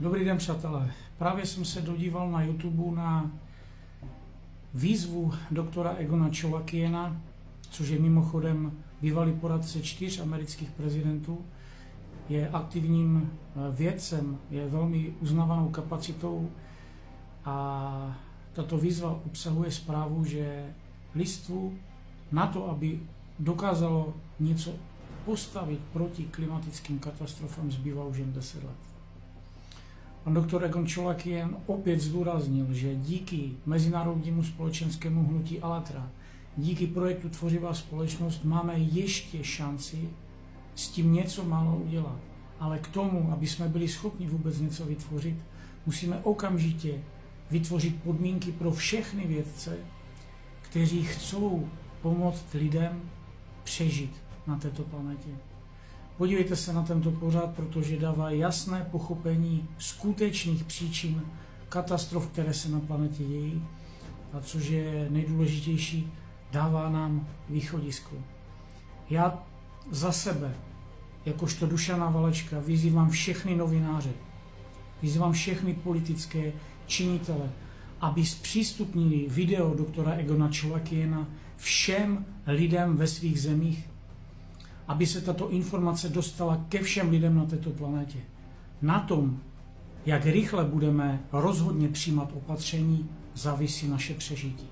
Dobrý den, přátelé. Právě jsem se dodíval na YouTube na výzvu doktora Egona Cholakiena, což je mimochodem bývalý poradce 4 amerických prezidentů. Je aktivním vědcem, je velmi uznávanou kapacitou a tato výzva obsahuje zprávu, že lidstvu na to, aby dokázalo něco postavit proti klimatickým katastrofám, zbývá už jen 10 let. Pan doktor Egon Cholakien opět zdůraznil, že díky mezinárodnímu společenskému hnutí ALLATRA, díky projektu Tvořivá společnost máme ještě šanci s tím něco málo udělat. Ale k tomu, aby jsme byli schopni vůbec něco vytvořit, musíme okamžitě vytvořit podmínky pro všechny vědce, kteří chcou pomoct lidem přežít na této planetě. Podívejte se na tento pořad, protože dává jasné pochopení skutečných příčin katastrof, které se na planetě dějí, a což je nejdůležitější, dává nám východisko. Já za sebe, jakožto Dušana Valečka, vyzývám všechny novináře, vyzývám všechny politické činitele, aby zpřístupnili video doktora Egona Cholakiena všem lidem ve svých zemích, aby se tato informace dostala ke všem lidem na této planetě. Na tom, jak rychle budeme rozhodně přijímat opatření, závisí naše přežití.